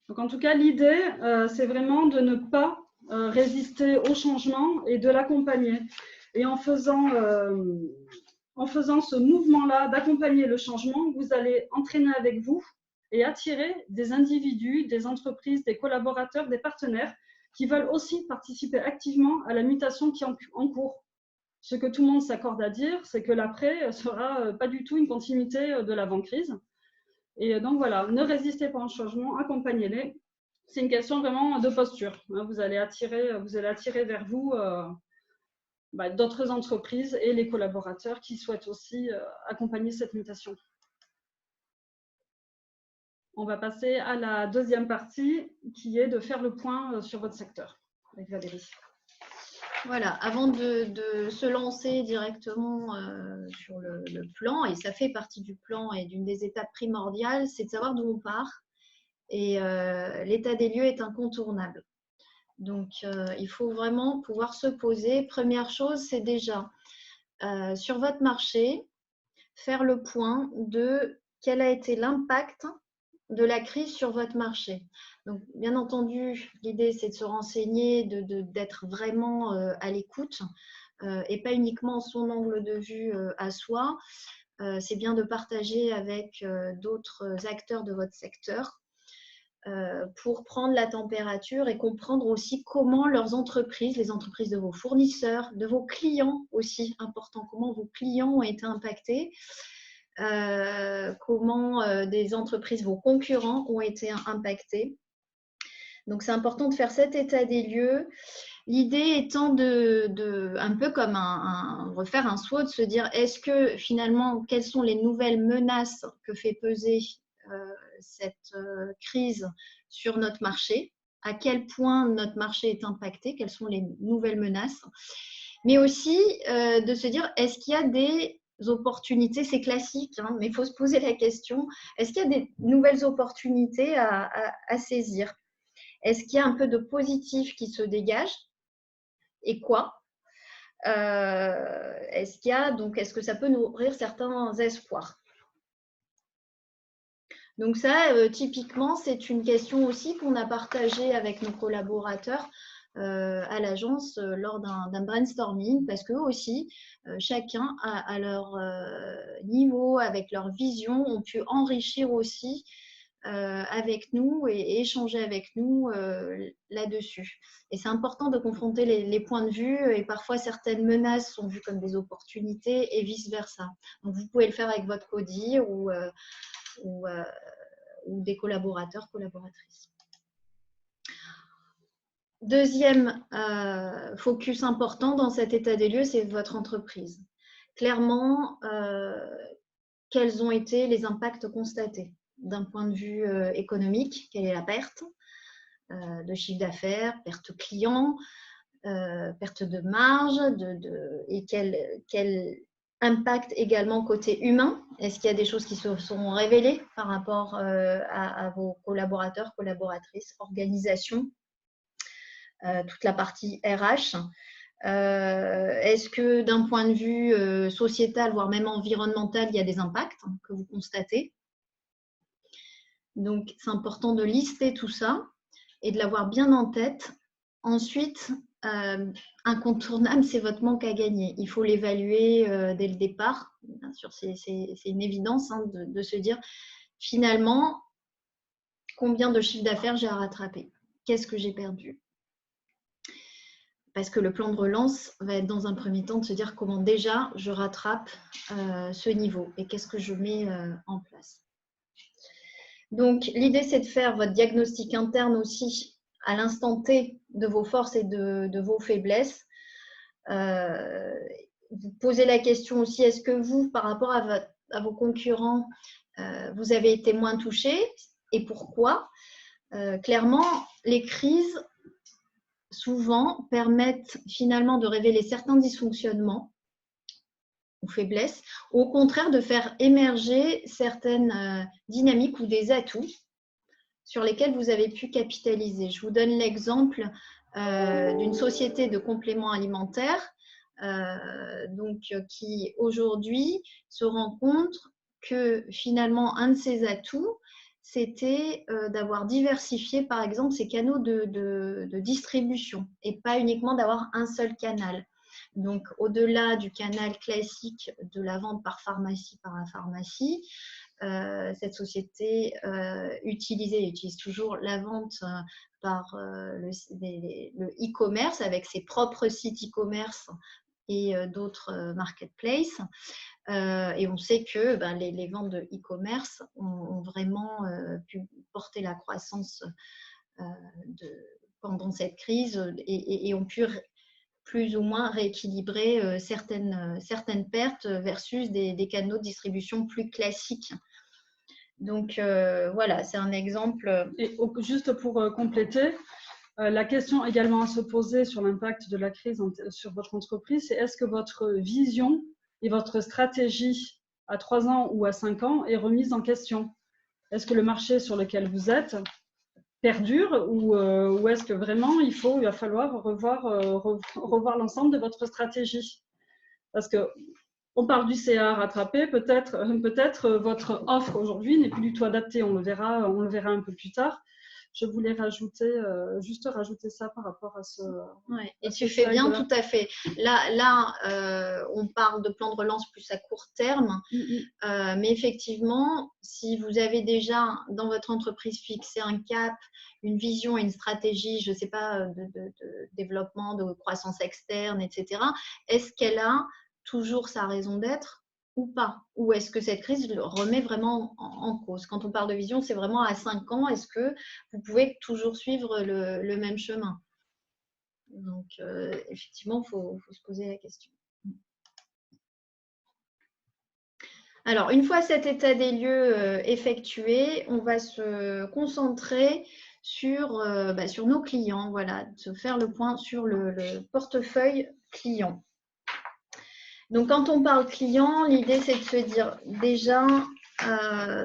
Donc, en tout cas, l'idée, c'est vraiment de ne pas résister au changement et de l'accompagner. Et en faisant ce mouvement-là d'accompagner le changement, vous allez entraîner avec vous et attirer des individus, des entreprises, des collaborateurs, des partenaires qui veulent aussi participer activement à la mutation qui est en cours. Ce que tout le monde s'accorde à dire, c'est que l'après sera pas du tout une continuité de l'avant-crise. Et donc voilà, ne résistez pas au changement, accompagnez-les. C'est une question vraiment de posture. Vous allez attirer vers vous d'autres entreprises et les collaborateurs qui souhaitent aussi accompagner cette mutation. On va passer à la deuxième partie qui est de faire le point sur votre secteur avec Valérie. Voilà, avant de se lancer directement sur le plan, et ça fait partie du plan et d'une des étapes primordiales, c'est de savoir d'où on part. Et l'état des lieux est incontournable. Donc, il faut vraiment pouvoir se poser. Première chose, c'est déjà sur votre marché, faire le point de quel a été l'impact de la crise sur votre marché. Donc, bien entendu, l'idée, c'est de se renseigner, d'être vraiment à l'écoute et pas uniquement son angle de vue à soi. C'est bien de partager avec d'autres acteurs de votre secteur pour prendre la température et comprendre aussi comment leurs entreprises, les entreprises de vos fournisseurs, de vos clients aussi, important, comment vos clients ont été impactés, comment des entreprises, vos concurrents ont été impactés. Donc, c'est important de faire cet état des lieux. L'idée étant un peu comme refaire un SWOT, de se dire est-ce que finalement, quelles sont les nouvelles menaces que fait peser cette crise sur notre marché, à quel point notre marché est impacté, quelles sont les nouvelles menaces, mais aussi de se dire est-ce qu'il y a des opportunités, c'est classique, hein, mais il faut se poser la question, est-ce qu'il y a des nouvelles opportunités à saisir? Est-ce qu'il y a un peu de positif qui se dégage? Et quoi? Est-ce que ça peut nourrir certains espoirs? Donc ça, typiquement, c'est une question aussi qu'on a partagée avec nos collaborateurs à l'agence lors d'un brainstorming, parce qu'eux aussi, chacun à leur niveau, avec leur vision, ont pu enrichir aussi avec nous et échanger avec nous là-dessus. Et c'est important de confronter les points de vue et parfois certaines menaces sont vues comme des opportunités et vice-versa. Donc vous pouvez le faire avec votre CODIR ou des collaborateurs, collaboratrices. Deuxième focus important dans cet état des lieux, c'est votre entreprise. Clairement, quels ont été les impacts constatés d'un point de vue économique? Quelle est la perte de chiffre d'affaires, perte client, perte de marge, et quel impact également côté humain? Est-ce qu'il y a des choses qui se sont révélées par rapport à vos collaborateurs, collaboratrices, organisations, toute la partie RH? Est-ce que d'un point de vue sociétal, voire même environnemental, il y a des impacts que vous constatez? Donc, c'est important de lister tout ça et de l'avoir bien en tête. Ensuite, incontournable, c'est votre manque à gagner. Il faut l'évaluer dès le départ. Bien sûr, c'est une évidence hein, de se dire, finalement, combien de chiffre d'affaires j'ai à rattraper? Qu'est-ce que j'ai perdu? Parce que le plan de relance va être dans un premier temps de se dire comment déjà je rattrape ce niveau et qu'est-ce que je mets en place. Donc, l'idée, c'est de faire votre diagnostic interne aussi à l'instant T de vos forces et de vos faiblesses. Vous posez la question aussi, est-ce que vous, par rapport à vos concurrents, vous avez été moins touchés et pourquoi? Clairement, les crises, souvent, permettent finalement de révéler certains dysfonctionnements ou faiblesses, ou au contraire de faire émerger certaines dynamiques ou des atouts sur lesquels vous avez pu capitaliser. Je vous donne l'exemple d'une société de compléments alimentaires qui aujourd'hui se rend compte que finalement un de ses atouts, c'était d'avoir diversifié, par exemple, ces canaux de distribution et pas uniquement d'avoir un seul canal. Donc, au-delà du canal classique de la vente par pharmacie par la pharmacie, cette société utilise toujours la vente par le e-commerce avec ses propres sites e-commerce et d'autres marketplaces. Et on sait que les ventes de e-commerce ont vraiment pu porter la croissance pendant cette crise et ont pu plus ou moins rééquilibrer certaines pertes versus des canaux de distribution plus classiques. Donc voilà, c'est un exemple. Et juste pour compléter, la question également à se poser sur l'impact de la crise sur votre entreprise, c'est est-ce que votre vision et votre stratégie à 3 ans ou à 5 ans est remise en question? Est-ce que le marché sur lequel vous êtes perdure ou est-ce que vraiment il va falloir revoir l'ensemble de votre stratégie? Parce que on parle du CA rattrapé, peut-être votre offre aujourd'hui n'est plus du tout adaptée, on le verra un peu plus tard. Je voulais juste rajouter ça par rapport à ce. Ouais, et tu fais bien, tout à fait. Là, on parle de plan de relance plus à court terme, mais effectivement, si vous avez déjà dans votre entreprise fixé un cap, une vision et une stratégie, je ne sais pas, de développement, de croissance externe, etc., est-ce qu'elle a toujours sa raison d'être ou pas? Ou est-ce que cette crise le remet vraiment en cause? Quand on parle de vision, c'est vraiment à 5 ans. Est-ce que vous pouvez toujours suivre le même chemin? Donc, effectivement, il faut se poser la question. Alors, une fois cet état des lieux effectué, on va se concentrer sur nos clients, voilà, se faire le point sur le portefeuille client. Donc, quand on parle client, l'idée, c'est de se dire déjà,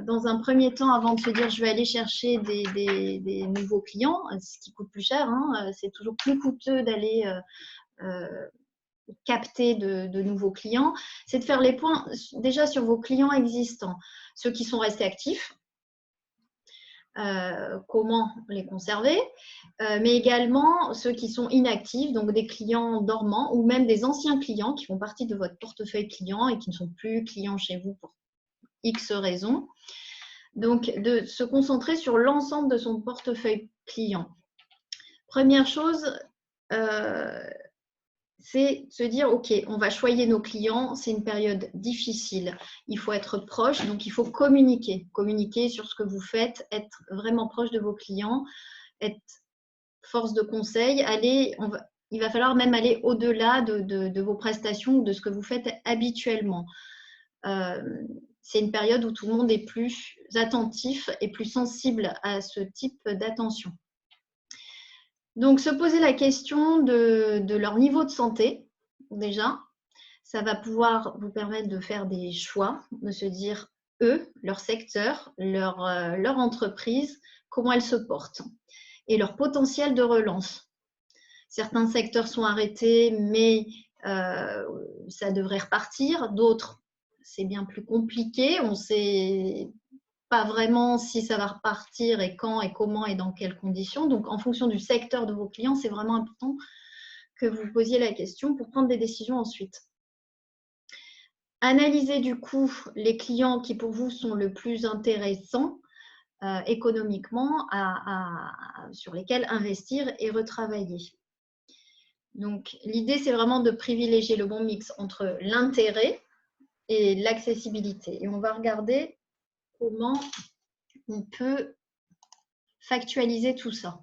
dans un premier temps, avant de se dire je vais aller chercher des nouveaux clients, ce qui coûte plus cher, hein, c'est toujours plus coûteux d'aller capter de nouveaux clients, c'est de faire les points déjà sur vos clients existants, ceux qui sont restés actifs, comment les conserver, mais également ceux qui sont inactifs, donc des clients dormants ou même des anciens clients qui font partie de votre portefeuille client et qui ne sont plus clients chez vous pour X raisons. Donc, de se concentrer sur l'ensemble de son portefeuille client. Première chose, c'est se dire, OK, on va choyer nos clients, c'est une période difficile, il faut être proche, donc il faut communiquer sur ce que vous faites, être vraiment proche de vos clients, être force de conseil, il va falloir même aller au-delà de vos prestations ou de ce que vous faites habituellement. C'est une période où tout le monde est plus attentif et plus sensible à ce type d'attention. Donc, se poser la question de leur niveau de santé, déjà, ça va pouvoir vous permettre de faire des choix, de se dire, eux, leur secteur, leur entreprise, comment elle se porte et leur potentiel de relance. Certains secteurs sont arrêtés, mais ça devrait repartir. D'autres, c'est bien plus compliqué. On ne sait pas vraiment si ça va repartir et quand et comment et dans quelles conditions. Donc, en fonction du secteur de vos clients, c'est vraiment important que vous posiez la question pour prendre des décisions ensuite. Analysez du coup les clients qui pour vous sont le plus intéressants économiquement sur lesquels investir et retravailler. Donc, l'idée, c'est vraiment de privilégier le bon mix entre l'intérêt et l'accessibilité. Et on va regarder comment on peut factualiser tout ça.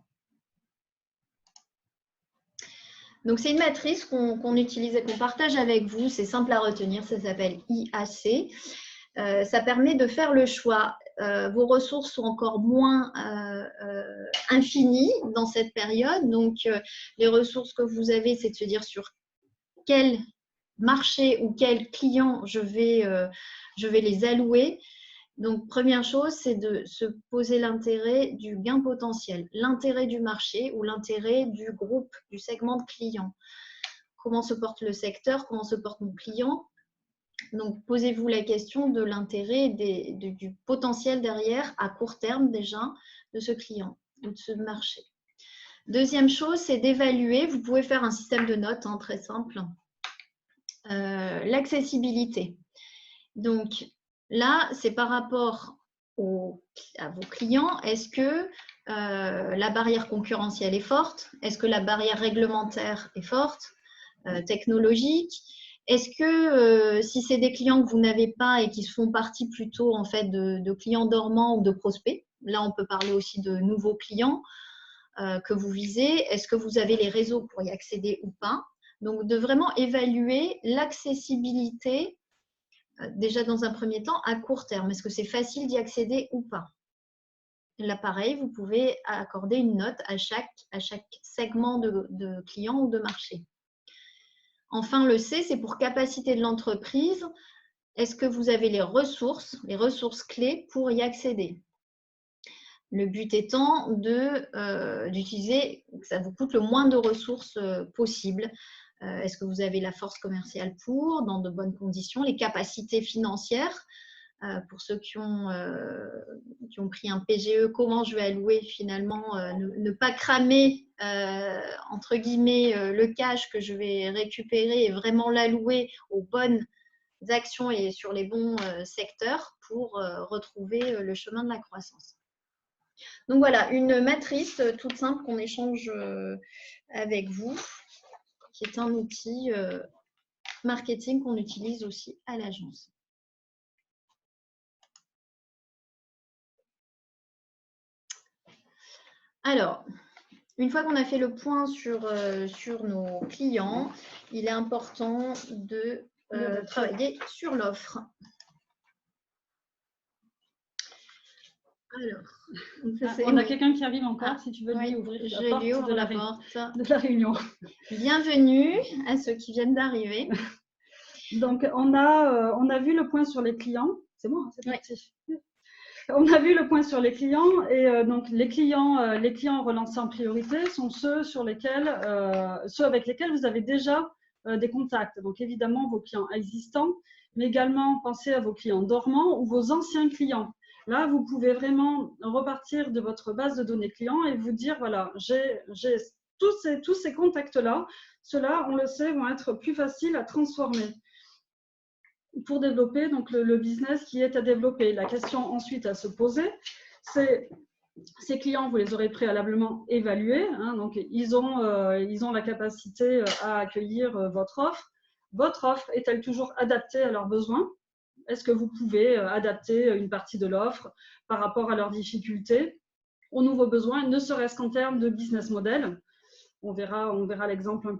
Donc, c'est une matrice qu'on utilise et qu'on partage avec vous. C'est simple à retenir, ça s'appelle IAC. Ça permet de faire le choix. Vos ressources sont encore moins infinies dans cette période. Donc, les ressources que vous avez, c'est de se dire sur quel marché ou quel client je vais les allouer. Donc, première chose, c'est de se poser l'intérêt du gain potentiel, l'intérêt du marché ou l'intérêt du groupe, du segment de clients. Comment se porte le secteur, comment se porte mon client, Donc, posez-vous la question de l'intérêt du potentiel derrière, à court terme déjà, de ce client ou de ce marché. Deuxième chose, c'est d'évaluer. Vous pouvez faire un système de notes, hein, très simple. L'accessibilité. Donc, là, c'est par rapport à vos clients. Est-ce que la barrière concurrentielle est forte? Est-ce que la barrière réglementaire est forte, technologique? Est-ce que si c'est des clients que vous n'avez pas et qui font partie plutôt en fait de clients dormants ou de prospects, là on peut parler aussi de nouveaux clients que vous visez, est-ce que vous avez les réseaux pour y accéder ou pas? Donc de vraiment évaluer l'accessibilité déjà dans un premier temps à court terme. Est-ce que c'est facile d'y accéder ou pas? Là pareil, vous pouvez accorder une note à chaque segment de clients ou de marché. Enfin, le C, c'est pour capacité de l'entreprise. Est-ce que vous avez les ressources clés pour y accéder? Le but étant d'utiliser, que ça vous coûte le moins de ressources possible. Est-ce que vous avez la force commerciale dans de bonnes conditions, les capacités financières? Pour ceux qui ont pris un PGE, comment je vais allouer finalement, ne pas cramer, entre guillemets, le cash que je vais récupérer et vraiment l'allouer aux bonnes actions et sur les bons secteurs pour retrouver le chemin de la croissance. Donc voilà, une matrice toute simple qu'on échange avec vous, qui est un outil marketing qu'on utilise aussi à l'agence. Alors, une fois qu'on a fait le point sur nos clients, il est important de travailler sur l'offre. Alors, on a quelqu'un qui arrive encore, si tu veux lui ouvrir la porte de la réunion. Bienvenue à ceux qui viennent d'arriver. Donc, on a vu le point sur les clients. C'est bon, c'est parti. On a vu le point sur les clients et donc les clients relancés en priorité sont ceux avec lesquels vous avez déjà des contacts. Donc évidemment vos clients existants, mais également pensez à vos clients dormants ou vos anciens clients. Là, vous pouvez vraiment repartir de votre base de données clients et vous dire voilà, j'ai tous ces contacts-là. Ceux-là, on le sait, vont être plus faciles à transformer pour développer donc le business qui est à développer. La question ensuite à se poser, c'est ces clients, vous les aurez préalablement évalués, hein, donc ils ont la capacité à accueillir votre offre. Votre offre est-elle toujours adaptée à leurs besoins? Est-ce que vous pouvez adapter une partie de l'offre par rapport à leurs difficultés, aux nouveaux besoins, ne serait-ce qu'en termes de business model? On verra l'exemple un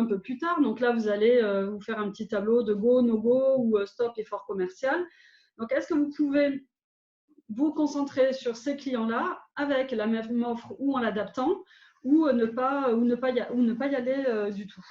peu plus tard. Donc là, vous allez vous faire un petit tableau de go, no go ou stop effort commercial. Donc, est-ce que vous pouvez vous concentrer sur ces clients-là avec la même offre ou en l'adaptant ou ne pas y aller du tout?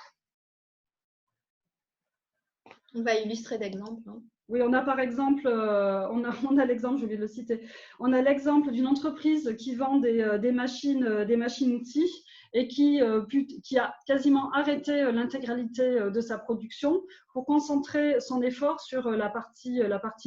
On va illustrer d'exemples. Hein. Oui, on a par exemple, on a l'exemple, je vais le citer, on a l'exemple d'une entreprise qui vend des machines-outils et qui a quasiment arrêté l'intégralité de sa production pour concentrer son effort sur la partie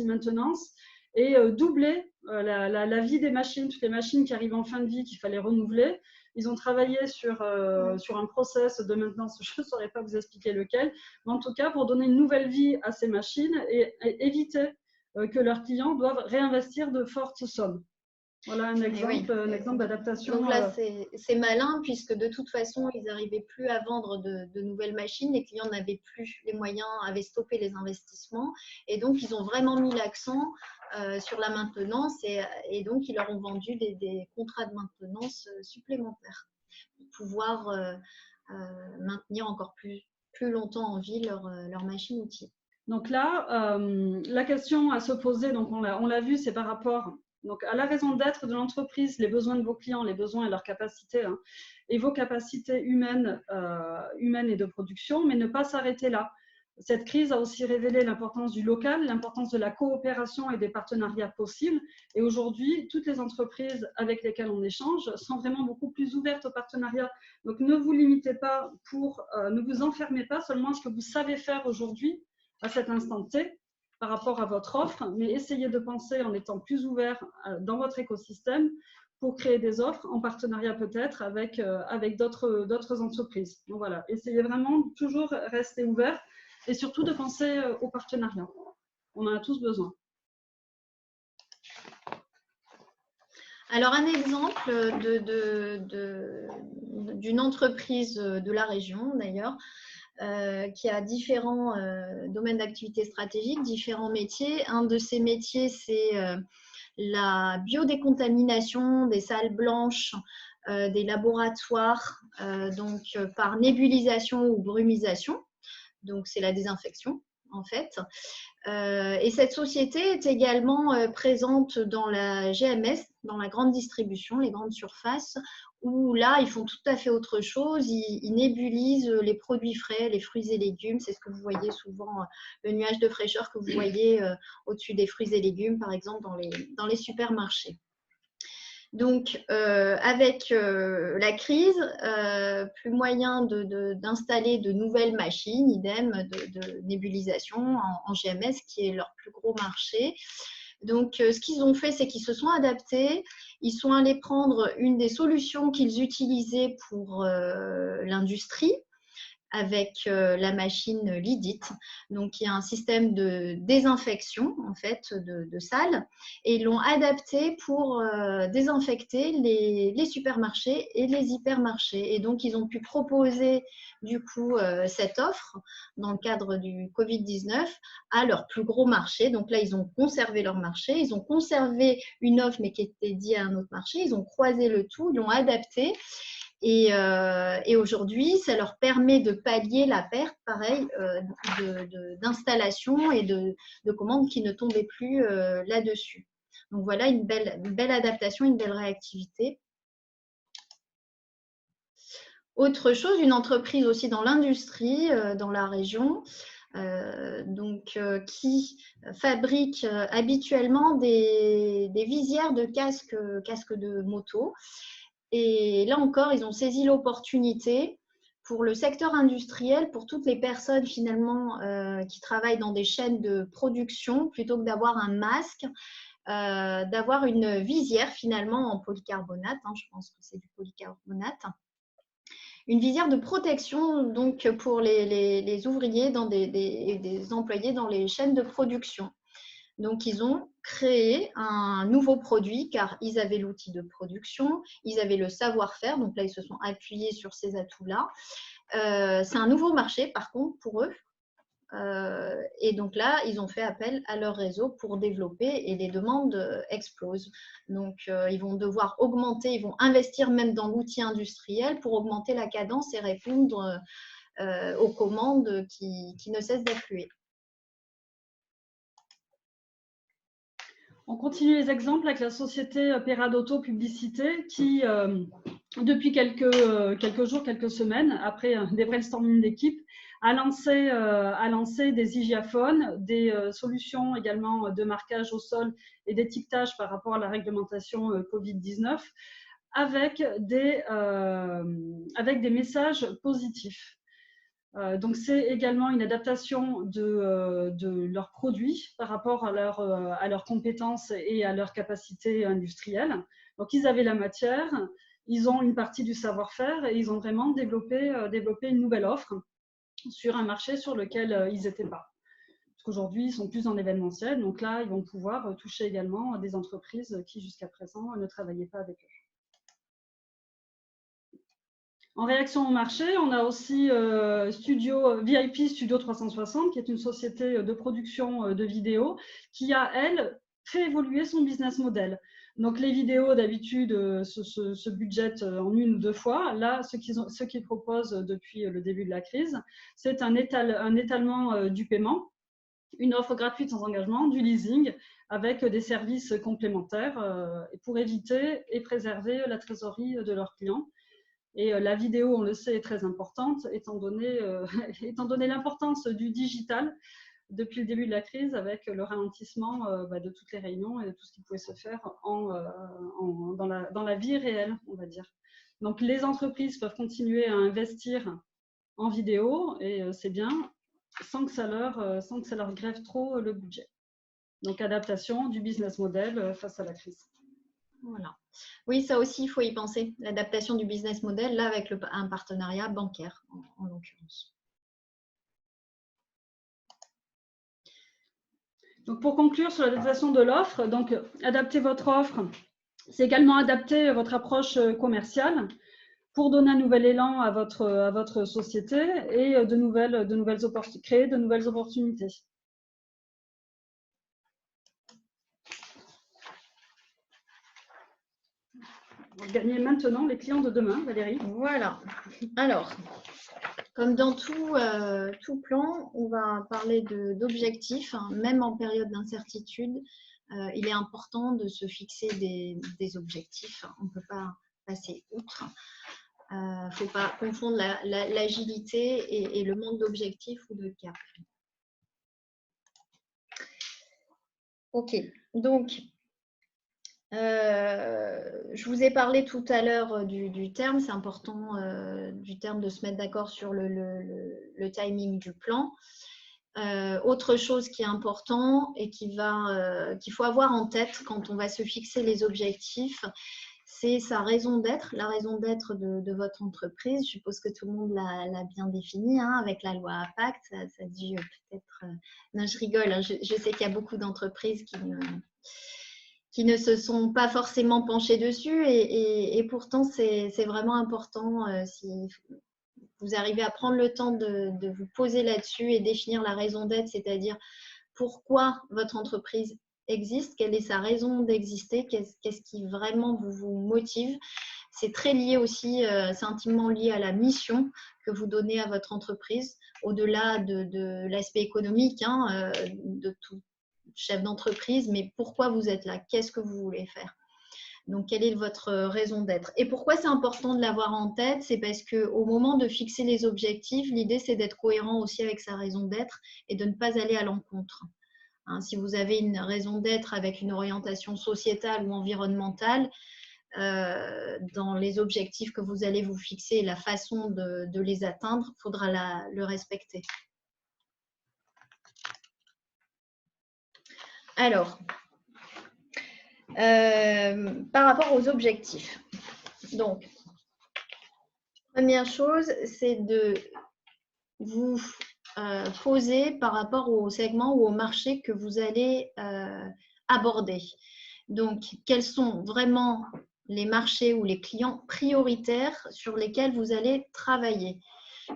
maintenance et doubler la vie des machines, toutes les machines qui arrivent en fin de vie qu'il fallait renouveler. Ils ont travaillé sur un process de maintenance, je ne saurais pas vous expliquer lequel, mais en tout cas pour donner une nouvelle vie à ces machines et éviter que leurs clients doivent réinvestir de fortes sommes. Voilà un exemple d'adaptation. Donc là, c'est malin puisque de toute façon, ils n'arrivaient plus à vendre de nouvelles machines. Les clients n'avaient plus les moyens, avaient stoppé les investissements. Et donc, ils ont vraiment mis l'accent sur la maintenance et donc, ils leur ont vendu des contrats de maintenance supplémentaires pour pouvoir maintenir encore plus longtemps en vie leur machine-outil. Donc là, la question à se poser, donc on l'a vu, c'est par rapport donc à la raison d'être de l'entreprise, les besoins de vos clients, les besoins et leurs capacités, hein, et vos capacités humaines et de production, mais ne pas s'arrêter là. Cette crise a aussi révélé l'importance du local, l'importance de la coopération et des partenariats possibles. Et aujourd'hui, toutes les entreprises avec lesquelles on échange sont vraiment beaucoup plus ouvertes aux partenariats. Donc ne vous limitez pas ne vous enfermez pas seulement à ce que vous savez faire aujourd'hui, à cet instant T, par rapport à votre offre, mais essayez de penser en étant plus ouvert dans votre écosystème pour créer des offres en partenariat peut-être avec d'autres entreprises. Donc voilà, essayez vraiment de toujours rester ouvert et surtout de penser au partenariat. On en a tous besoin. Alors, un exemple d'une entreprise de la région, d'ailleurs, qui a différents domaines d'activité stratégique, différents métiers. Un de ces métiers, c'est la biodécontamination des salles blanches des laboratoires, donc par nébulisation ou brumisation. Donc, c'est la désinfection, en fait. Et cette société est également présente dans la GMS, dans la grande distribution, les grandes surfaces, où là, ils font tout à fait autre chose. Ils nébulisent les produits frais, les fruits et légumes. C'est ce que vous voyez souvent, le nuage de fraîcheur que vous voyez au-dessus des fruits et légumes, par exemple, dans les supermarchés. Donc, avec la crise, plus moyen d'installer de nouvelles machines, idem de nébulisation en GMS, qui est leur plus gros marché. Donc, ce qu'ils ont fait, c'est qu'ils se sont adaptés. Ils sont allés prendre une des solutions qu'ils utilisaient pour l'industrie, avec la machine Lidit. Donc, il y a un système de désinfection en fait de salles et ils l'ont adapté pour désinfecter les supermarchés et les hypermarchés. Et donc, ils ont pu proposer du coup cette offre dans le cadre du Covid-19 à leur plus gros marché. Donc là, ils ont conservé leur marché, ils ont conservé une offre mais qui était dédiée à un autre marché, ils ont croisé le tout, ils l'ont adapté. Et aujourd'hui, ça leur permet de pallier la perte, pareil, d'installation et de commandes qui ne tombaient plus là-dessus. Donc voilà, une belle adaptation, une belle réactivité. Autre chose, une entreprise aussi dans l'industrie, dans la région, qui fabrique habituellement des visières de casques de moto. Et là encore, ils ont saisi l'opportunité pour le secteur industriel, pour toutes les personnes finalement qui travaillent dans des chaînes de production, plutôt que d'avoir un masque, d'avoir une visière finalement en polycarbonate, je pense que c'est du polycarbonate, une visière de protection donc pour les ouvriers et des employés dans les chaînes de production. Donc, ils ont créé un nouveau produit car ils avaient l'outil de production, ils avaient le savoir-faire. Donc là, ils se sont appuyés sur ces atouts-là. C'est un nouveau marché, par contre, pour eux. Et donc là, ils ont fait appel à leur réseau pour développer et les demandes explosent. Donc, ils vont devoir augmenter, ils vont investir même dans l'outil industriel pour augmenter la cadence et répondre aux commandes qui ne cessent d'affluer. On continue les exemples avec la société Peradotto Publicité qui, depuis quelques jours, quelques semaines, après des brainstorming d'équipe, a lancé des hygiaphones, des solutions également de marquage au sol et d'étiquetage par rapport à la réglementation Covid-19, avec des messages positifs. Donc, c'est également une adaptation de leurs produits par rapport à leurs compétences et à leurs capacités industrielles. Donc, ils avaient la matière, ils ont une partie du savoir-faire et ils ont vraiment développé une nouvelle offre sur un marché sur lequel ils n'étaient pas. Parce qu'aujourd'hui, ils sont plus en événementiel. Donc là, ils vont pouvoir toucher également des entreprises qui, jusqu'à présent, ne travaillaient pas avec eux. En réaction au marché, on a aussi VIP Studio 360, qui est une société de production de vidéos, qui a, elle, fait évoluer son business model. Donc, les vidéos, d'habitude, se budgètent en 1 ou 2 fois. Là, ce qu'ils proposent depuis le début de la crise, c'est un étalement du paiement, une offre gratuite sans engagement, du leasing, avec des services complémentaires pour éviter et préserver la trésorerie de leurs clients. Et la vidéo, on le sait, est très importante, étant donné l'importance du digital depuis le début de la crise, avec le ralentissement de toutes les réunions et de tout ce qui pouvait se faire dans la vie réelle, on va dire. Donc, les entreprises peuvent continuer à investir en vidéo, et c'est bien, sans que ça leur grève trop le budget. Donc, adaptation du business model face à la crise. Voilà. Oui, ça aussi, il faut y penser. L'adaptation du business model, là, avec un partenariat bancaire, en l'occurrence. Donc, pour conclure sur l'adaptation de l'offre, donc adapter votre offre, c'est également adapter votre approche commerciale pour donner un nouvel élan à votre société et créer de nouvelles opportunités. Vous gagnez maintenant les clients de demain, Valérie. Voilà. Alors, comme dans tout plan, on va parler d'objectifs, hein, même en période d'incertitude. Il est important de se fixer des objectifs. On ne peut pas passer outre. Il ne faut pas confondre l'agilité et le manque d'objectifs ou de cap. Ok, donc je vous ai parlé tout à l'heure du terme, c'est important du terme de se mettre d'accord sur le timing du plan. Autre chose qui est important et qu'il faut avoir en tête quand on va se fixer les objectifs, c'est sa raison d'être, la raison d'être de votre entreprise. Je suppose que tout le monde l'a bien défini, hein, avec la loi Impact. Ça dit peut-être… non, je rigole, hein, je sais qu'il y a beaucoup d'entreprises qui ne se sont pas forcément penchées dessus et pourtant, c'est vraiment important si vous arrivez à prendre le temps de vous poser là-dessus et définir la raison d'être, c'est-à-dire pourquoi votre entreprise existe, quelle est sa raison d'exister, qu'est-ce qui vraiment vous motive. C'est très lié aussi, c'est intimement lié à la mission que vous donnez à votre entreprise, au-delà de l'aspect économique, hein, de tout chef d'entreprise, mais pourquoi vous êtes là, qu'est-ce que vous voulez faire. Donc, quelle est votre raison d'être? Et pourquoi c'est important de l'avoir en tête? C'est parce qu'au moment de fixer les objectifs, l'idée, c'est d'être cohérent aussi avec sa raison d'être et de ne pas aller à l'encontre. Hein, si vous avez une raison d'être avec une orientation sociétale ou environnementale, dans les objectifs que vous allez vous fixer et la façon de les atteindre, il faudra le respecter. Alors, par rapport aux objectifs. Donc, première chose, c'est de vous poser par rapport au segment ou au marché que vous allez aborder. Donc, quels sont vraiment les marchés ou les clients prioritaires sur lesquels vous allez travailler?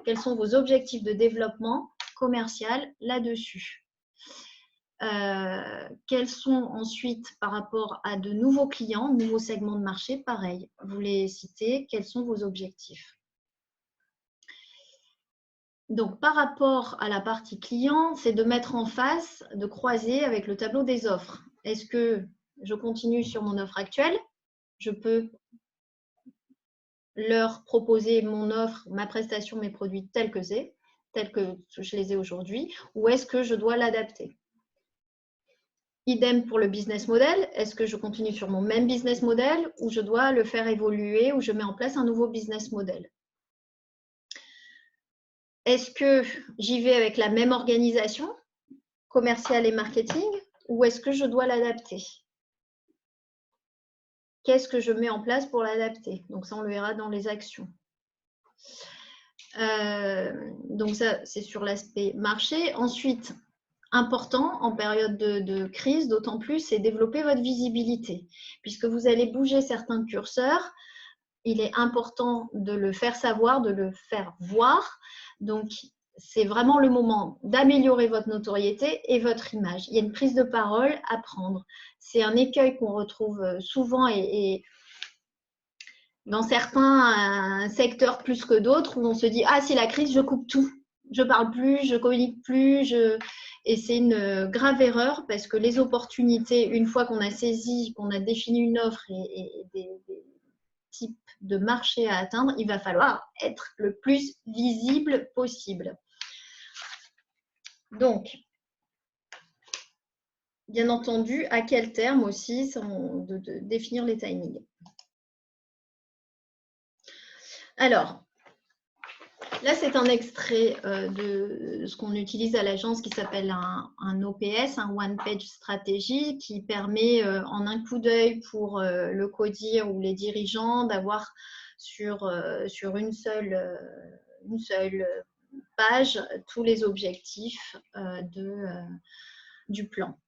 Quels sont vos objectifs de développement commercial là-dessus? Quels sont ensuite, par rapport à de nouveaux clients, nouveaux segments de marché, pareil, vous les citez, quels sont vos objectifs? Donc, par rapport à la partie client, c'est de mettre en face, de croiser avec le tableau des offres. Est-ce que je continue sur mon offre actuelle? Je peux leur proposer mon offre, ma prestation, mes produits tels que je les ai aujourd'hui, ou est-ce que je dois l'adapter? Idem pour le business model. Est-ce que je continue sur mon même business model ou je dois le faire évoluer ou je mets en place un nouveau business model? Est-ce que j'y vais avec la même organisation commerciale et marketing ou est-ce que je dois l'adapter? Qu'est-ce que je mets en place pour l'adapter? Donc ça, on le verra dans les actions. Donc ça, c'est sur l'aspect marché. Ensuite, important en période de crise, d'autant plus, c'est développer votre visibilité. Puisque vous allez bouger certains curseurs, il est important de le faire savoir, de le faire voir. Donc, c'est vraiment le moment d'améliorer votre notoriété et votre image. Il y a une prise de parole à prendre. C'est un écueil qu'on retrouve souvent et dans certains secteurs plus que d'autres où on se dit « Ah, c'est la crise, je coupe tout. Je ne parle plus, je ne communique plus. » Et c'est une grave erreur parce que les opportunités, une fois qu'on a saisi, qu'on a défini une offre et des types de marché à atteindre, il va falloir être le plus visible possible. Donc, bien entendu, à quel terme aussi de définir les timings. Alors, Là, c'est un extrait de ce qu'on utilise à l'agence qui s'appelle un OPS, un One Page Strategy, qui permet en un coup d'œil pour le codir ou les dirigeants d'avoir sur une seule page tous les objectifs du plan.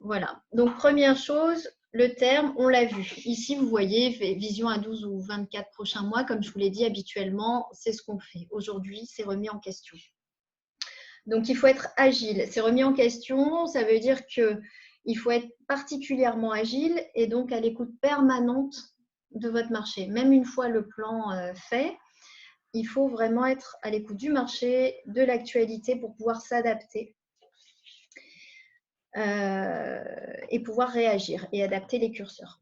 Voilà. Donc, première chose, le terme, on l'a vu. Ici, vous voyez, vision à 12 ou 24 prochains mois, comme je vous l'ai dit habituellement, c'est ce qu'on fait. Aujourd'hui, c'est remis en question. Donc, il faut être agile. C'est remis en question, ça veut dire qu'il faut être particulièrement agile et donc à l'écoute permanente de votre marché. Même une fois le plan fait, il faut vraiment être à l'écoute du marché, de l'actualité pour pouvoir s'adapter. Et pouvoir réagir et adapter les curseurs.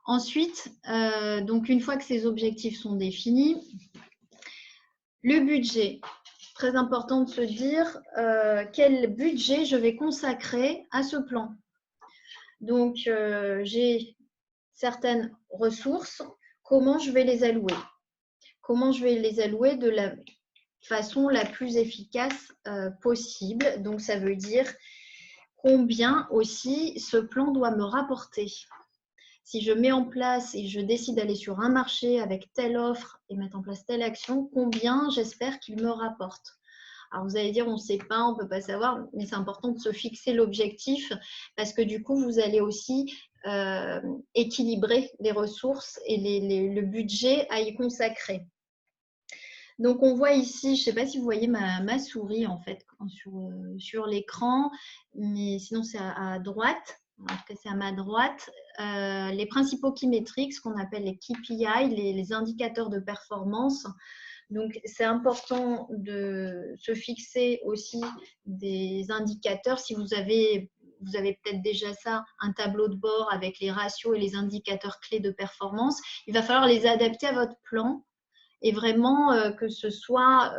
Ensuite, donc une fois que ces objectifs sont définis, le budget. Très important de se dire quel budget je vais consacrer à ce plan. Donc, j'ai certaines ressources, comment je vais les allouer? Comment je vais les allouer de la façon la plus efficace possible? Donc, ça veut dire combien aussi ce plan doit me rapporter. Si je mets en place et je décide d'aller sur un marché avec telle offre et mettre en place telle action, combien j'espère qu'il me rapporte. Alors vous allez dire, on ne sait pas, on ne peut pas savoir, mais c'est important de se fixer l'objectif parce que du coup, vous allez aussi équilibrer les ressources et le budget à y consacrer. Donc, on voit ici, je ne sais pas si vous voyez ma souris en fait sur l'écran, mais sinon c'est à droite. En tout cas, c'est à ma droite. Les principaux key metrics, ce qu'on appelle les KPI, les indicateurs de performance. Donc, c'est important de se fixer aussi des indicateurs. Si vous avez peut-être déjà ça, un tableau de bord avec les ratios et les indicateurs clés de performance, il va falloir les adapter à votre plan et vraiment que ce soit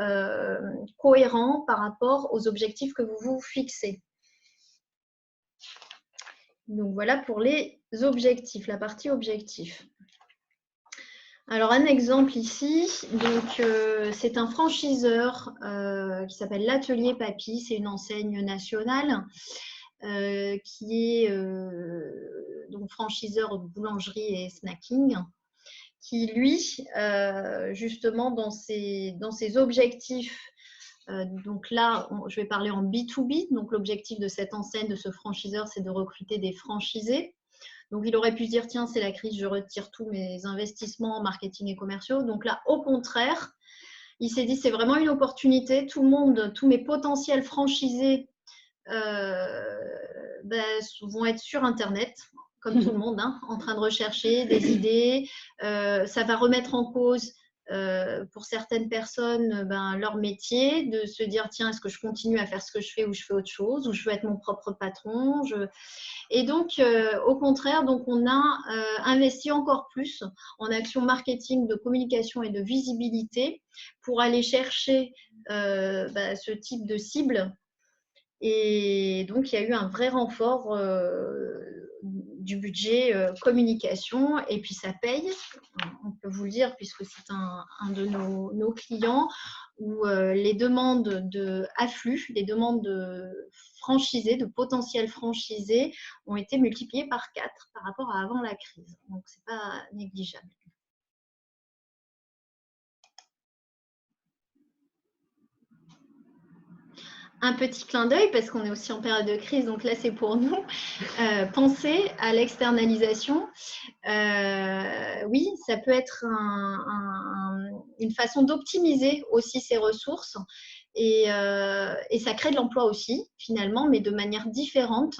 cohérent par rapport aux objectifs que vous vous fixez. Donc, voilà pour les objectifs, la partie objectifs. Alors, un exemple ici, donc c'est un franchiseur qui s'appelle l'Atelier Papy, c'est une enseigne nationale qui est donc franchiseur de boulangerie et snacking, qui lui, justement dans ses objectifs, donc là, je vais parler en B2B, donc l'objectif de cette enseigne, de ce franchiseur, c'est de recruter des franchisés. Donc, il aurait pu se dire, tiens, c'est la crise, je retire tous mes investissements en marketing et commerciaux. Donc là, au contraire, il s'est dit, c'est vraiment une opportunité. Tout le monde, tous mes potentiels franchisés vont être sur Internet, comme tout le monde, hein, en train de rechercher des idées. Ça va remettre en cause pour certaines personnes leur métier, de se dire tiens, est-ce que je continue à faire ce que je fais ou je fais autre chose, ou je veux être mon propre patron. Et donc, au contraire, donc on a investi encore plus en action marketing, de communication et de visibilité pour aller chercher ce type de cible. Et donc, il y a eu un vrai renfort du budget communication, et puis ça paye, on peut vous le dire, puisque c'est un de nos clients, où les demandes affluent, les demandes de franchisés, de potentiels franchisés, ont été multipliées par 4 par rapport à avant la crise. Donc, ce n'est pas négligeable. Un petit clin d'œil, parce qu'on est aussi en période de crise, donc là c'est pour nous, penser à l'externalisation. Oui, ça peut être une façon d'optimiser aussi ses ressources et ça crée de l'emploi aussi finalement, mais de manière différente.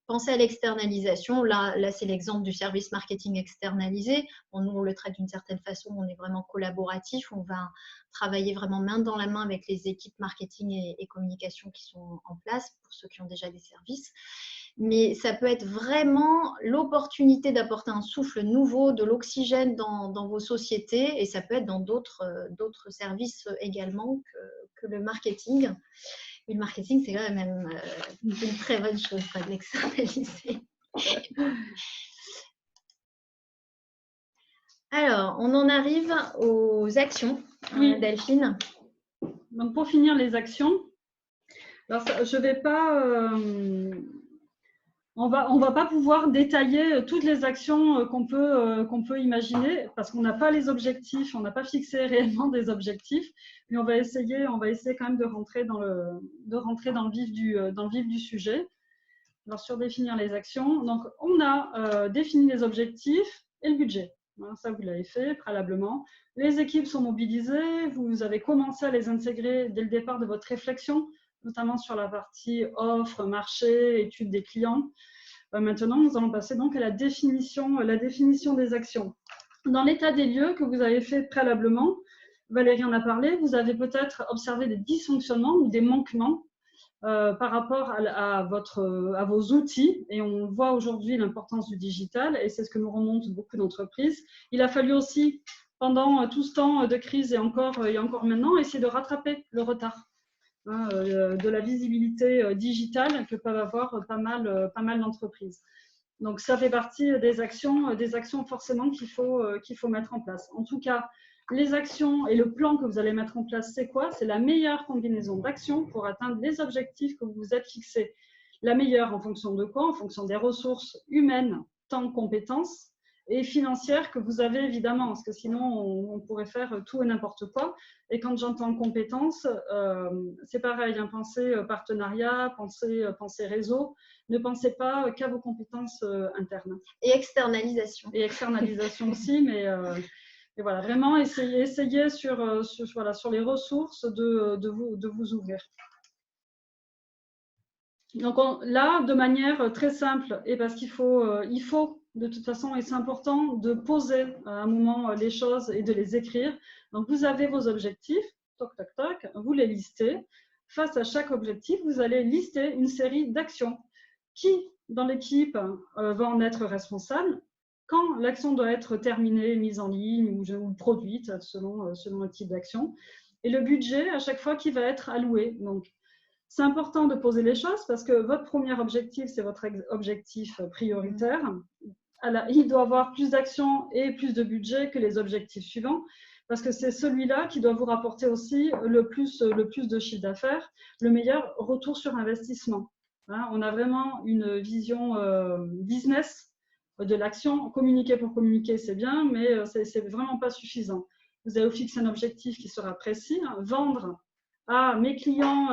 Penser à l'externalisation, là c'est l'exemple du service marketing externalisé. Bon, nous, on le traite d'une certaine façon, on est vraiment collaboratif, on va travailler vraiment main dans la main avec les équipes marketing et communication qui sont en place, pour ceux qui ont déjà des services. Mais ça peut être vraiment l'opportunité d'apporter un souffle nouveau, de l'oxygène dans vos sociétés, et ça peut être dans d'autres services également que le marketing. Et le marketing, c'est quand même une très bonne chose, ça, de l'externaliser. Alors, on en arrive aux actions, Oui. Delphine. Donc, pour finir les actions, alors je ne vais pas, on va pas pouvoir détailler toutes les actions qu'on peut imaginer parce qu'on n'a pas les objectifs, on n'a pas fixé réellement des objectifs, mais on va essayer quand même de rentrer dans le vif du sujet. Alors, sur définir les actions, donc on a défini les objectifs et le budget. Ça, vous l'avez fait préalablement. Les équipes sont mobilisées, vous avez commencé à les intégrer dès le départ de votre réflexion, notamment sur la partie offre, marché, étude des clients. Maintenant, nous allons passer donc à la définition des actions. Dans l'état des lieux que vous avez fait préalablement, Valérie en a parlé, vous avez peut-être observé des dysfonctionnements ou des manquements par rapport à vos outils. Et on voit aujourd'hui l'importance du digital, et c'est ce que nous remontent beaucoup d'entreprises. Il a fallu aussi, pendant tout ce temps de crise et encore maintenant, essayer de rattraper le retard de la visibilité digitale que peuvent avoir pas mal d'entreprises. Donc, ça fait partie des actions forcément qu'il faut mettre en place. En tout cas, les actions et le plan que vous allez mettre en place, c'est quoi? C'est la meilleure combinaison d'actions pour atteindre les objectifs que vous vous êtes fixés. La meilleure en fonction de quoi? En fonction des ressources humaines, temps, compétences, et financières que vous avez évidemment, parce que sinon on pourrait faire tout et n'importe quoi. Et quand j'entends compétences, c'est pareil, hein, pensez partenariat, pensez réseau, ne pensez pas qu'à vos compétences internes. Et externalisation. Et externalisation aussi, mais et voilà, vraiment essayez sur les ressources de vous ouvrir. Donc là, de manière très simple, et parce qu'il faut de toute façon, et c'est important de poser à un moment les choses et de les écrire. Donc vous avez vos objectifs, toc, toc, toc, vous les listez. Face à chaque objectif, vous allez lister une série d'actions. Qui dans l'équipe va en être responsable? Quand l'action doit être terminée, mise en ligne ou produite, selon le type d'action. Et le budget, à chaque fois, qui va être alloué. Donc, c'est important de poser les choses parce que votre premier objectif, c'est votre objectif prioritaire. Il doit avoir plus d'actions et plus de budget que les objectifs suivants parce que c'est celui-là qui doit vous rapporter aussi le plus de chiffre d'affaires, le meilleur retour sur investissement. On a vraiment une vision business de l'action. Communiquer pour communiquer, c'est bien, mais c'est vraiment pas suffisant. Vous allez fixer un objectif qui sera précis, vendre à mes clients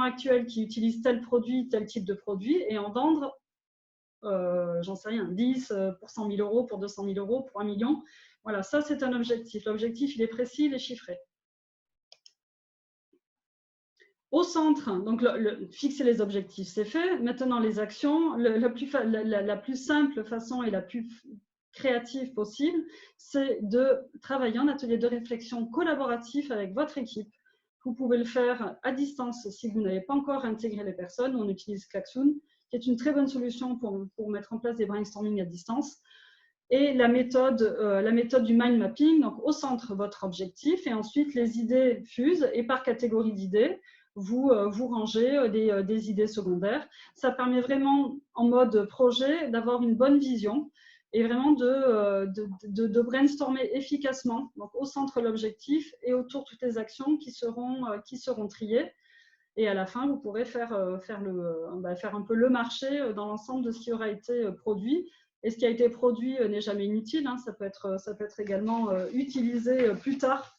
actuels qui utilisent tel produit, tel type de produit, et en vendre, j'en sais rien, 10 pour 100 000 euros, pour 200 000 euros, pour 1 million. Voilà, ça c'est un objectif. L'objectif, il est précis, il est chiffré. Au centre, donc fixer les objectifs, c'est fait. Maintenant, les actions, la plus simple façon et la plus créative possible, c'est de travailler en atelier de réflexion collaboratif avec votre équipe. Vous pouvez le faire à distance si vous n'avez pas encore intégré les personnes. On utilise Klaxoon, qui est une très bonne solution pour mettre en place des brainstorming à distance. Et la méthode du mind mapping, donc au centre votre objectif, et ensuite les idées fusent, et par catégorie d'idées, vous rangez des idées secondaires. Ça permet vraiment, en mode projet, d'avoir une bonne vision et vraiment de brainstormer efficacement. Donc, au centre l'objectif et autour toutes les actions qui seront triées. Et à la fin, vous pourrez faire un peu le marché dans l'ensemble de ce qui aura été produit. Et ce qui a été produit n'est jamais inutile. Hein. Ça peut être également utilisé plus tard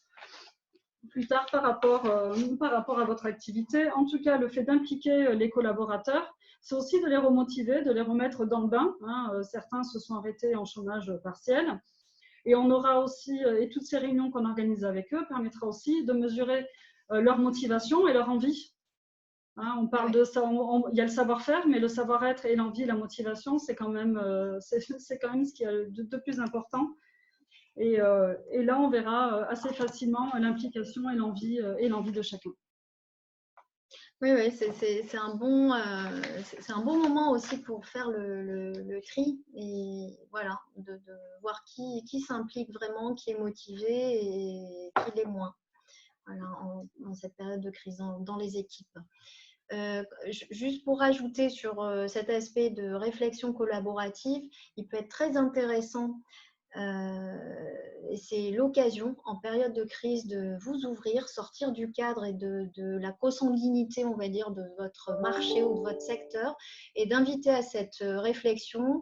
par rapport à votre activité. En tout cas, le fait d'impliquer les collaborateurs, c'est aussi de les remotiver, de les remettre dans le bain. Hein. Certains se sont arrêtés en chômage partiel. Et on aura aussi, et toutes ces réunions qu'on organise avec eux permettra aussi de mesurer leur motivation et leur envie. Hein, on parle de ça, il y a le savoir-faire, mais le savoir-être et l'envie, la motivation, c'est quand même ce qui est de plus important. Et là, on verra assez facilement l'implication et l'envie de chacun. Oui, c'est un bon moment aussi pour faire le tri et voilà, de voir qui s'implique vraiment, qui est motivé et qui l'est moins. Voilà, en cette période de crise dans les équipes. Juste pour rajouter sur cet aspect de réflexion collaborative, il peut être très intéressant Et c'est l'occasion, en période de crise, de vous ouvrir, sortir du cadre et de la consanguinité, on va dire, de votre marché ou de votre secteur, et d'inviter à cette réflexion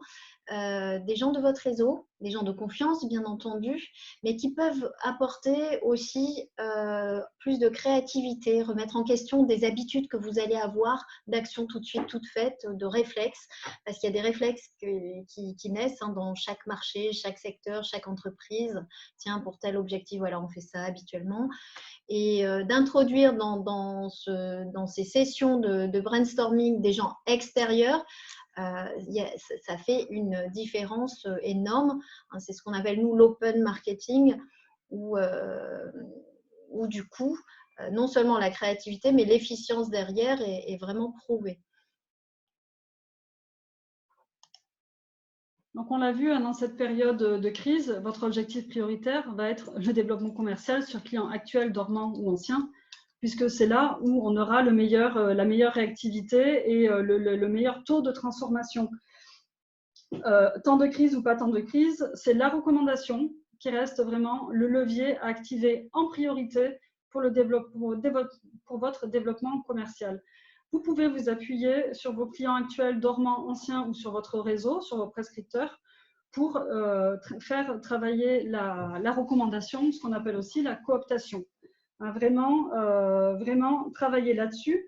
des gens de votre réseau, des gens de confiance, bien entendu, mais qui peuvent apporter aussi plus de créativité, remettre en question des habitudes que vous allez avoir d'actions tout de suite, toutes faites, de réflexes, parce qu'il y a des réflexes qui naissent dans chaque marché, chaque secteur, chaque entreprise. Tiens, pour tel objectif, voilà, on fait ça habituellement. Et d'introduire dans ces sessions de brainstorming des gens extérieurs, ça fait une différence énorme. C'est ce qu'on appelle, nous, l'open marketing, où du coup, non seulement la créativité, mais l'efficience derrière est vraiment prouvée. Donc, on l'a vu, dans cette période de crise, votre objectif prioritaire va être le développement commercial sur clients actuels, dormants ou anciens, puisque c'est là où on aura la meilleure réactivité et le meilleur taux de transformation. Temps de crise ou pas temps de crise, c'est la recommandation qui reste vraiment le levier à activer en priorité pour votre développement commercial. Vous pouvez vous appuyer sur vos clients actuels, dormants, anciens ou sur votre réseau, sur vos prescripteurs, pour faire travailler la recommandation, ce qu'on appelle aussi la cooptation. Vraiment travailler là-dessus.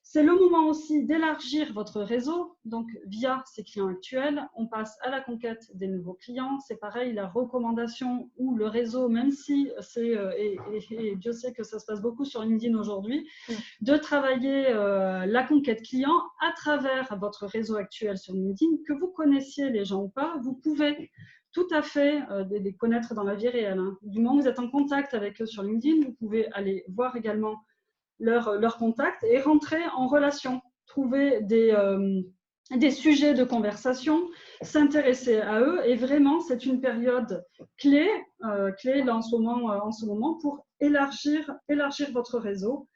C'est le moment aussi d'élargir votre réseau. Donc, via ces clients actuels, on passe à la conquête des nouveaux clients. C'est pareil, la recommandation ou le réseau, même si c'est, et Dieu sait que ça se passe beaucoup sur LinkedIn aujourd'hui, de travailler la conquête client à travers votre réseau actuel sur LinkedIn, que vous connaissiez les gens ou pas, vous pouvez tout à fait les connaître dans la vie réelle. Du moment où vous êtes en contact avec eux sur LinkedIn, vous pouvez aller voir également leur contact et rentrer en relation, trouver des sujets de conversation, s'intéresser à eux. Et vraiment, c'est une période clé là, en ce moment pour élargir votre réseau.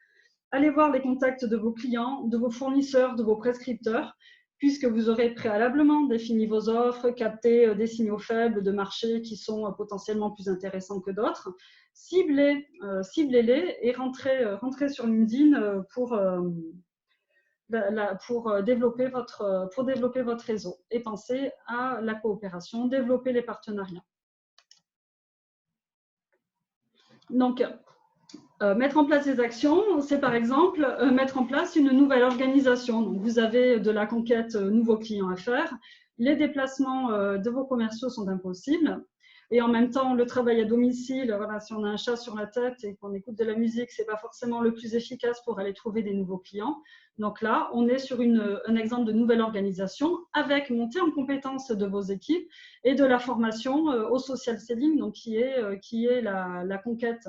Allez voir les contacts de vos clients, de vos fournisseurs, de vos prescripteurs, puisque vous aurez préalablement défini vos offres, capté des signaux faibles de marché qui sont potentiellement plus intéressants que d'autres. Ciblez-les et rentrez sur LinkedIn pour développer votre réseau. Et pensez à la coopération, développer les partenariats. Donc, mettre en place des actions, c'est par exemple mettre en place une nouvelle organisation. Donc, vous avez de la conquête nouveaux clients à faire. Les déplacements de vos commerciaux sont impossibles. Et en même temps, le travail à domicile, voilà, si on a un chat sur la tête et qu'on écoute de la musique, ce n'est pas forcément le plus efficace pour aller trouver des nouveaux clients. Donc là, on est sur un exemple de nouvelle organisation avec montée en compétence de vos équipes et de la formation au social selling, donc qui est la conquête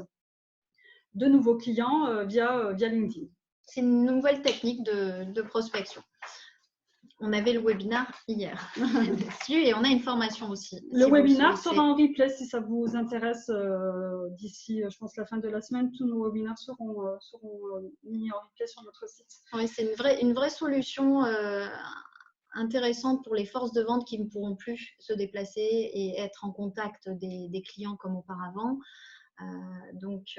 de nouveaux clients via LinkedIn. C'est une nouvelle technique de prospection. On avait le webinaire hier dessus et on a une formation aussi. Le webinaire sera en replay si ça vous intéresse d'ici, je pense, la fin de la semaine. Tous nos webinaires seront mis en replay sur notre site. Oui, c'est une vraie solution intéressante pour les forces de vente qui ne pourront plus se déplacer et être en contact des clients comme auparavant. Donc,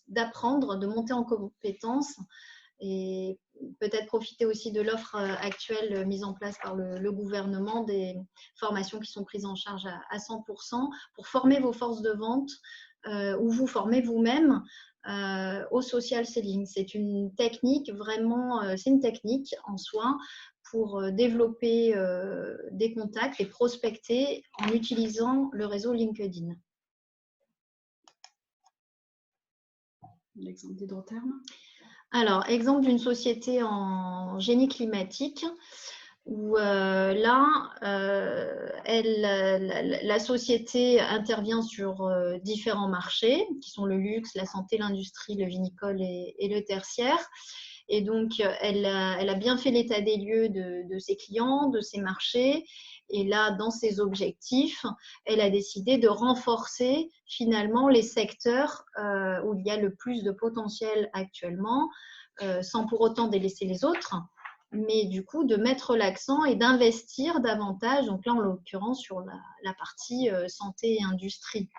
d'apprendre, de monter en compétences et peut-être profiter aussi de l'offre actuelle mise en place par le gouvernement, des formations qui sont prises en charge à 100% pour former vos forces de vente ou vous former vous-même au social selling. C'est une technique vraiment, c'est une technique en soi pour développer des contacts et prospecter en utilisant le réseau LinkedIn. L'exemple d'Hydrotherme. Alors, exemple d'une société en génie climatique où là, la société intervient sur différents marchés qui sont le luxe, la santé, l'industrie, le vinicole et le tertiaire. Et donc, elle a bien fait l'état des lieux de ses clients, de ses marchés. Et là, dans ses objectifs, elle a décidé de renforcer finalement les secteurs où il y a le plus de potentiel actuellement, sans pour autant délaisser les autres. mais du coup de mettre l'accent et d'investir davantage, donc là en l'occurrence sur la partie santé et industrie.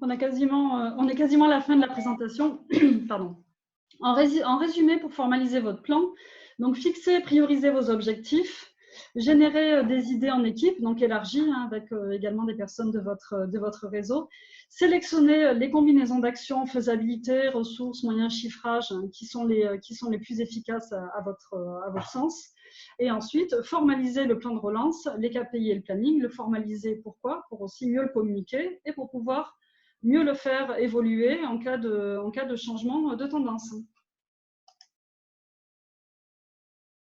On est quasiment à la fin de la présentation. Pardon. En résumé, pour formaliser votre plan, donc fixer et prioriser vos objectifs, générer des idées en équipe, donc élargies, avec également des personnes de votre réseau, sélectionner les combinaisons d'actions, faisabilité, ressources, moyens, chiffrage, qui sont les plus efficaces à votre sens. Et ensuite, formaliser le plan de relance, les KPI et le planning. Le formaliser, pourquoi? Pour aussi mieux le communiquer et pour pouvoir mieux le faire évoluer en cas de changement de tendance.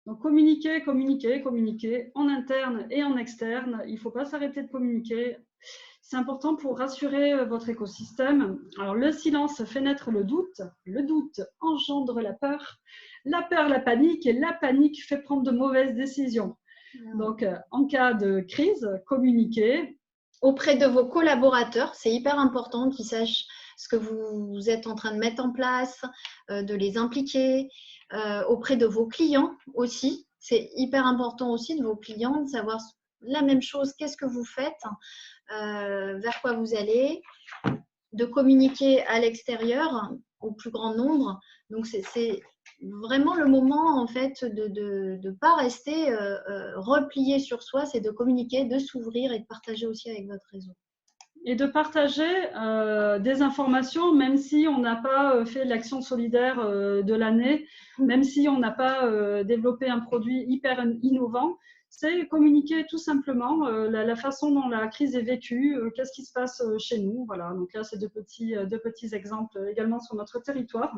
Donc, communiquer, communiquer, communiquer en interne et en externe. Il ne faut pas s'arrêter de communiquer. C'est important pour rassurer votre écosystème. Alors, le silence fait naître le doute engendre la peur, la panique, et la panique fait prendre de mauvaises décisions. Donc, en cas de crise, communiquer. Auprès de vos collaborateurs, c'est hyper important qu'ils sachent ce que vous êtes en train de mettre en place, de les impliquer. Auprès de vos clients aussi, c'est hyper important aussi de vos clients de savoir la même chose, qu'est-ce que vous faites, vers quoi vous allez, de communiquer à l'extérieur au plus grand nombre. Donc, c'est vraiment le moment en fait de ne pas rester replié sur soi, c'est de communiquer, de s'ouvrir et de partager aussi avec votre réseau. Et de partager des informations, même si on n'a pas fait l'action solidaire de l'année, même si on n'a pas développé un produit hyper innovant, c'est communiquer tout simplement la façon dont la crise est vécue, qu'est-ce qui se passe chez nous. Voilà, donc là, c'est deux petits exemples également sur notre territoire.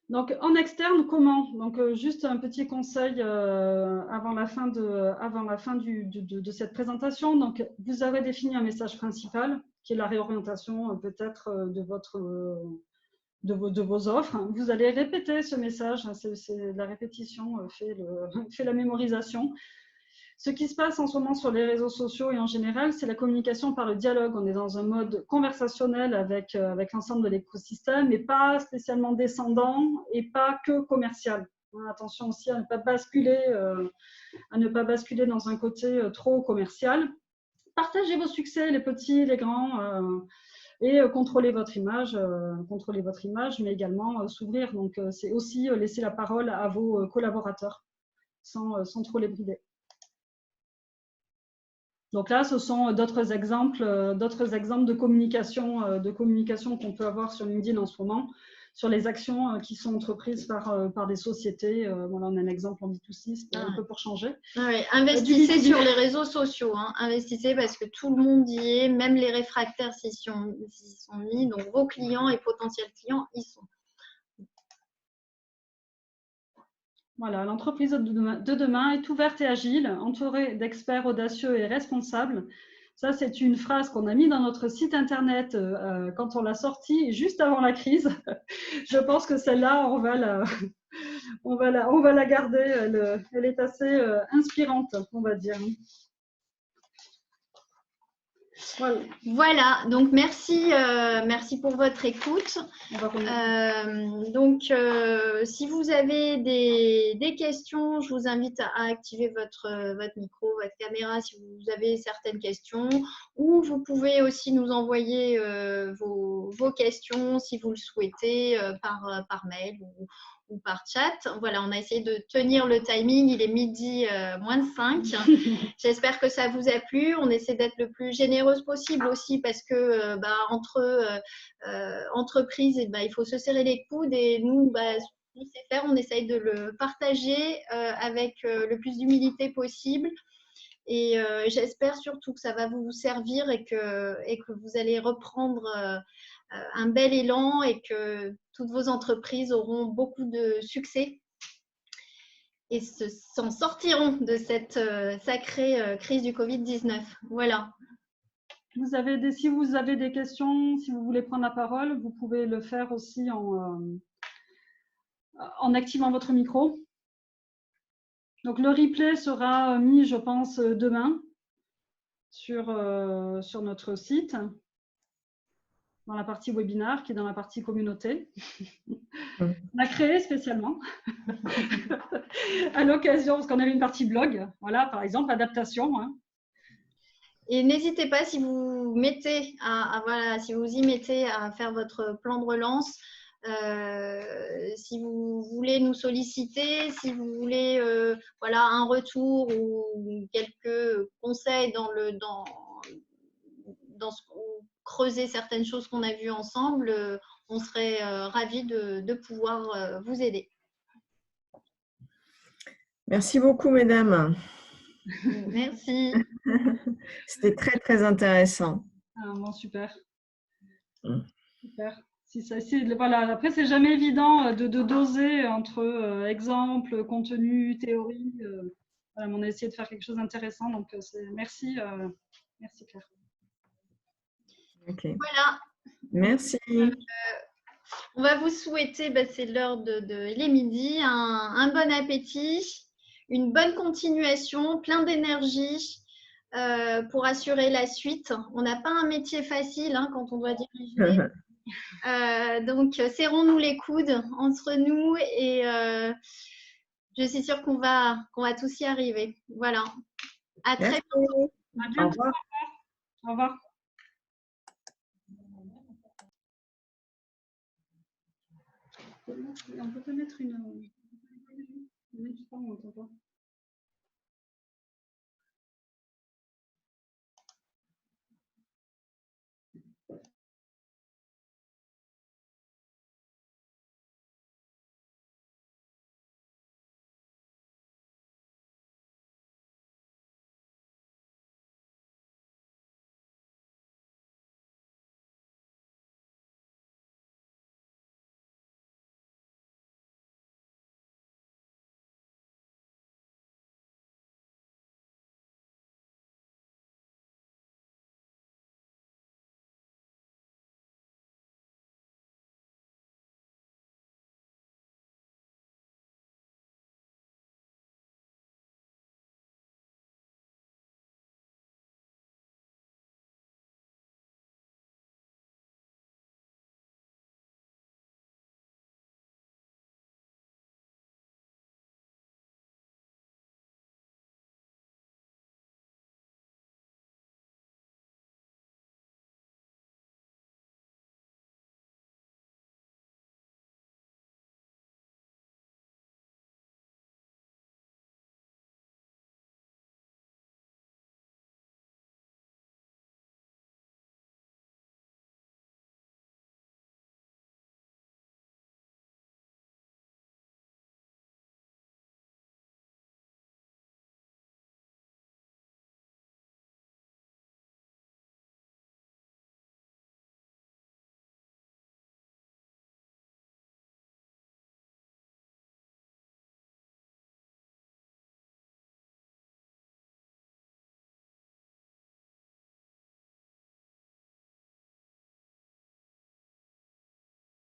Donc, en externe, comment? Donc, juste un petit conseil avant la fin de cette présentation. Donc, vous avez défini un message principal, qui est la réorientation peut-être de vos offres. Vous allez répéter ce message. La répétition fait la mémorisation. Ce qui se passe en ce moment sur les réseaux sociaux et en général, c'est la communication par le dialogue. On est dans un mode conversationnel avec l'ensemble de l'écosystème, et pas spécialement descendant et pas que commercial. Attention aussi à ne pas basculer dans un côté trop commercial. Partagez vos succès, les petits, les grands, et contrôlez votre image, mais également s'ouvrir. Donc, c'est aussi laisser la parole à vos collaborateurs sans trop les brider. Donc là, ce sont d'autres exemples de communication qu'on peut avoir sur LinkedIn en ce moment, sur les actions qui sont entreprises par des sociétés. Voilà, on a un exemple en B2C, un peu pour changer. Oui, investissez sur les réseaux sociaux, investissez parce que tout le monde y est, même les réfractaires s'y sont mis, donc vos clients et potentiels clients y sont. Voilà, l'entreprise de demain est ouverte et agile, entourée d'experts audacieux et responsables. Ça, c'est une phrase qu'on a mis dans notre site internet quand on l'a sortie juste avant la crise. Je pense que celle-là, on va la garder. Elle est assez inspirante, on va dire. Voilà, donc merci pour votre écoute. Si vous avez des questions, je vous invite à activer votre micro, votre caméra si vous avez certaines questions, ou vous pouvez aussi nous envoyer vos questions si vous le souhaitez par mail ou par chat. Voilà, on a essayé de tenir le timing, il est midi moins de 5. J'espère que ça vous a plu. On essaie d'être le plus généreuse possible aussi parce que entre entreprises, il faut se serrer les coudes et nous, on sait faire, on essaye de le partager avec le plus d'humilité possible. Et j'espère surtout que ça va vous servir et que vous allez reprendre un bel élan et que toutes vos entreprises auront beaucoup de succès et s'en sortiront de cette sacrée crise du Covid-19. Voilà. Si vous avez des questions, si vous voulez prendre la parole, vous pouvez le faire aussi en activant votre micro. Donc, le replay sera mis, je pense, demain sur notre site. dans la partie webinar, qui est dans la partie communauté. Mm. On a créé spécialement à l'occasion, parce qu'on avait une partie blog, voilà, par exemple, adaptation. Hein. Et n'hésitez pas, si vous mettez voilà, si vous y mettez à faire votre plan de relance, si vous voulez nous solliciter, si vous voulez voilà, un retour ou quelques conseils dans creuser certaines choses qu'on a vues ensemble, on serait ravis de pouvoir vous aider. Merci beaucoup, mesdames. Merci. C'était très, très intéressant. Ah, bon, super. Mm. Super. Voilà. Après, c'est jamais évident de doser entre exemple, contenu, théorie. Voilà, on a essayé de faire quelque chose d'intéressant. Donc, merci, merci Claire. Ok. Voilà. Merci. On va vous souhaiter, c'est l'heure il est midi, un bon appétit, une bonne continuation, plein d'énergie pour assurer la suite. On n'a pas un métier facile hein, quand on doit diriger. Donc, serrons-nous les coudes entre nous et je suis sûre qu'on va tous y arriver. Voilà. À très bientôt. À bientôt. Au revoir. Au revoir. On peut pas mettre une...